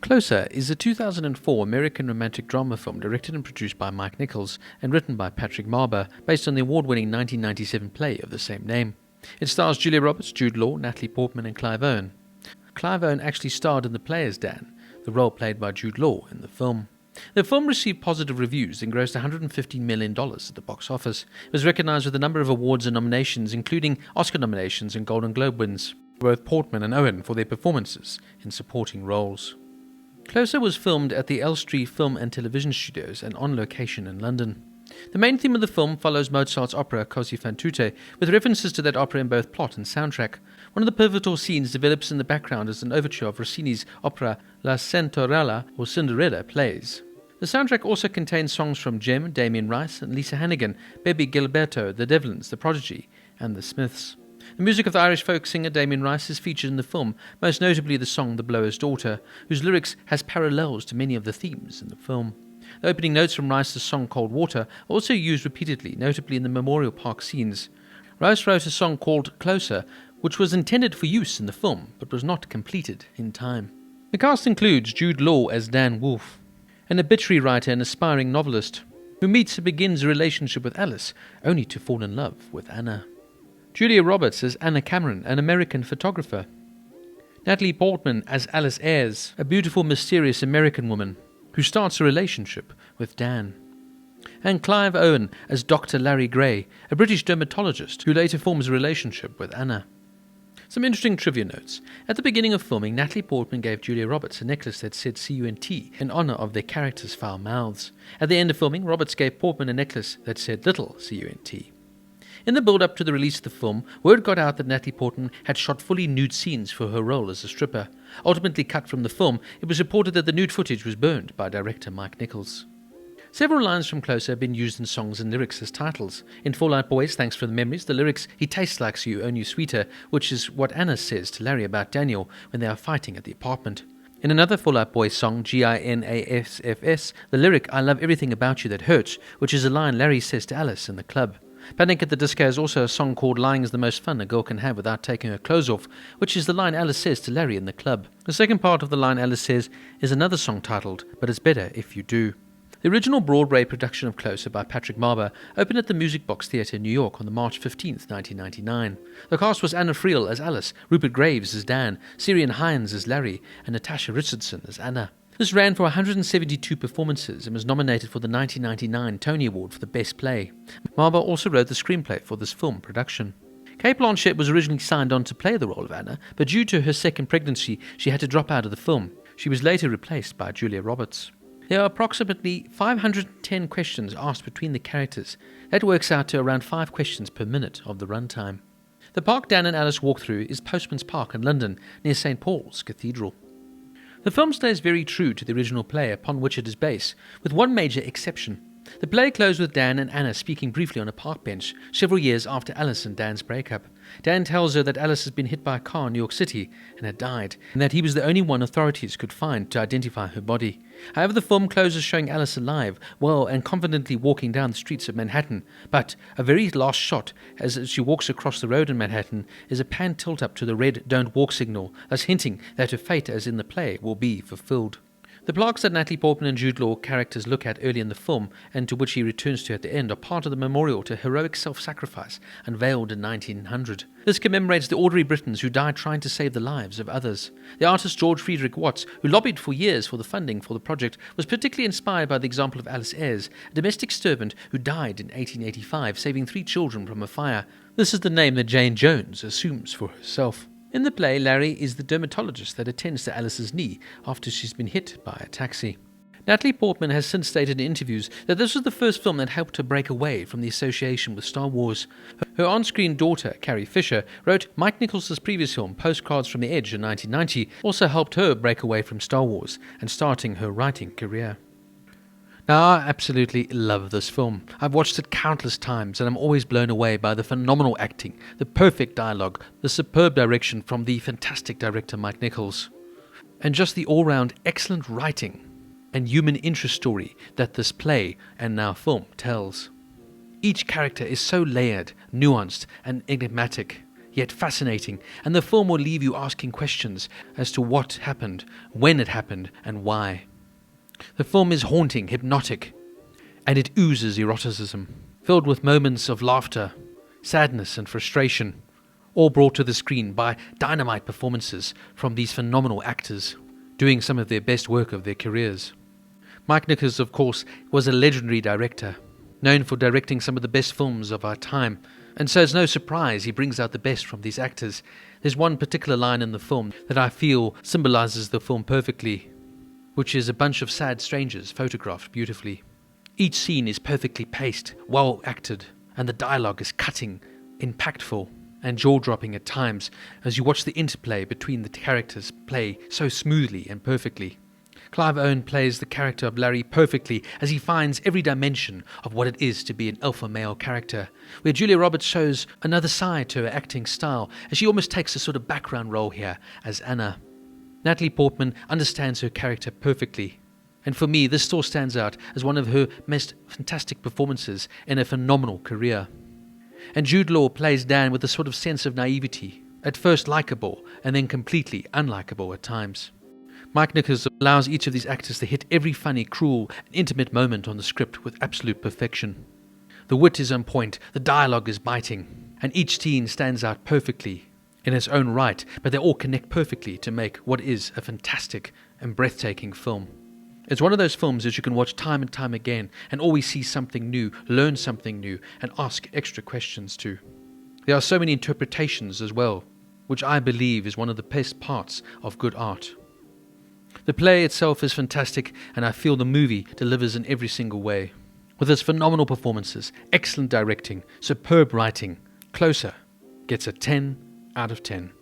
Closer is a 2004 American romantic drama film directed and produced by Mike Nichols and written by Patrick Marber, based on the award-winning 1997 play of the same name. It stars Julia Roberts, Jude Law, Natalie Portman and Clive Owen. Clive Owen actually starred in the play as Dan, the role played by Jude Law in the film. The film received positive reviews and grossed $115 million at the box office. It was recognized with a number of awards and nominations, including Oscar nominations and Golden Globe wins, both Portman and Owen for their performances in supporting roles. Closer was filmed at the Elstree Film and Television Studios and on location in London. The main theme of the film follows Mozart's opera Così fan tutte, with references to that opera in both plot and soundtrack. One of the pivotal scenes develops in the background as an overture of Rossini's opera La Cinderella or Cinderella plays. The soundtrack also contains songs from Jem, Damien Rice and Lisa Hannigan, Bebe Gilberto, The Devlins, The Prodigy and The Smiths. The music of the Irish folk singer Damien Rice is featured in the film, most notably the song The Blower's Daughter, whose lyrics has parallels to many of the themes in the film. The opening notes from Rice's song Cold Water are also used repeatedly, notably in the Memorial Park scenes. Rice wrote a song called Closer, which was intended for use in the film, but was not completed in time. The cast includes Jude Law as Dan Wolfe, an obituary writer and aspiring novelist, who meets and begins a relationship with Alice, only to fall in love with Anna. Julia Roberts as Anna Cameron, an American photographer. Natalie Portman as Alice Ayres, a beautiful, mysterious American woman who starts a relationship with Dan. And Clive Owen as Dr. Larry Gray, a British dermatologist who later forms a relationship with Anna. Some interesting trivia notes. At the beginning of filming, Natalie Portman gave Julia Roberts a necklace that said C-U-N-T in honor of their characters' foul mouths. At the end of filming, Roberts gave Portman a necklace that said Little C-U-N-T. In the build-up to the release of the film, word got out that Natalie Portman had shot fully nude scenes for her role as a stripper. Ultimately cut from the film, it was reported that the nude footage was burned by director Mike Nichols. Several lines from Closer have been used in songs and lyrics as titles. In Fall Out Boys, Thanks for the Memories, the lyrics, He tastes like you, only sweeter, which is what Anna says to Larry about Daniel when they are fighting at the apartment. In another Fall Out Boys song, Ginasfs, the lyric, I love everything about you that hurts, which is a line Larry says to Alice in the club. Panic at the Disco is also a song called Lying is the Most Fun a Girl Can Have Without Taking Her Clothes Off, which is the line Alice says to Larry in the club. The second part of the line Alice says is another song titled, But It's Better If You Do. The original Broadway production of Closer by Patrick Marber opened at the Music Box Theatre in New York on March 15, 1999. The cast was Anna Friel as Alice, Rupert Graves as Dan, Syrian Hines as Larry, and Natasha Richardson as Anna. This ran for 172 performances and was nominated for the 1999 Tony Award for the Best Play. Marber also wrote the screenplay for this film production. Cate Blanchett was originally signed on to play the role of Anna, but due to her second pregnancy, she had to drop out of the film. She was later replaced by Julia Roberts. There are approximately 510 questions asked between the characters. That works out to around 5 questions per minute of the runtime. The park Dan and Alice walk through is Postman's Park in London, near St. Paul's Cathedral. The film stays very true to the original play upon which it is based, with one major exception. The play closed with Dan and Anna speaking briefly on a park bench, several years after Alice and Dan's breakup. Dan tells her that Alice has been hit by a car in New York City and had died, and that he was the only one authorities could find to identify her body. However, the film closes showing Alice alive, well and confidently walking down the streets of Manhattan, but a very last shot as she walks across the road in Manhattan is a pan tilt up to the red don't walk signal, thus hinting that her fate as in the play will be fulfilled. The plaques that Natalie Portman and Jude Law characters look at early in the film, and to which he returns to at the end, are part of the memorial to heroic self-sacrifice unveiled in 1900. This commemorates the ordinary Britons who died trying to save the lives of others. The artist George Frederick Watts, who lobbied for years for the funding for the project, was particularly inspired by the example of Alice Ayres, a domestic servant who died in 1885, saving 3 children from a fire. This is the name that Jane Jones assumes for herself. In the play, Larry is the dermatologist that attends to Alice's knee after she's been hit by a taxi. Natalie Portman has since stated in interviews that this was the first film that helped her break away from the association with Star Wars. Her on-screen daughter, Carrie Fisher, wrote Mike Nichols' previous film, Postcards from the Edge in 1990, also helped her break away from Star Wars and starting her writing career. Now, I absolutely love this film. I've watched it countless times and I'm always blown away by the phenomenal acting, the perfect dialogue, the superb direction from the fantastic director Mike Nichols, and just the all-round excellent writing and human interest story that this play and now film tells. Each character is so layered, nuanced and enigmatic, yet fascinating, and the film will leave you asking questions as to what happened, when it happened, and why. The film is haunting, hypnotic, and it oozes eroticism, filled with moments of laughter, sadness, and frustration, all brought to the screen by dynamite performances from these phenomenal actors, doing some of their best work of their careers. Mike Nichols, of course, was a legendary director, known for directing some of the best films of our time, and so it's no surprise he brings out the best from these actors. There's one particular line in the film that I feel symbolizes the film perfectly, which is a bunch of sad strangers photographed beautifully. Each scene is perfectly paced, well acted, and the dialogue is cutting, impactful, and jaw-dropping at times as you watch the interplay between the characters play so smoothly and perfectly. Clive Owen plays the character of Larry perfectly as he finds every dimension of what it is to be an alpha male character, where Julia Roberts shows another side to her acting style as she almost takes a sort of background role here as Anna. Natalie Portman understands her character perfectly, and for me this still stands out as one of her most fantastic performances in a phenomenal career. And Jude Law plays Dan with a sort of sense of naivety, at first likeable and then completely unlikable at times. Mike Nichols allows each of these actors to hit every funny, cruel, and intimate moment on the script with absolute perfection. The wit is on point, the dialogue is biting, and each scene stands out perfectly in its own right, but they all connect perfectly to make what is a fantastic and breathtaking film. It's one of those films that you can watch time and time again and always see something new, learn something new, and ask extra questions to. There are so many interpretations as well, which I believe is one of the best parts of good art. The play itself is fantastic, and I feel the movie delivers in every single way. With its phenomenal performances, excellent directing, superb writing, Closer gets a 10 out of 10.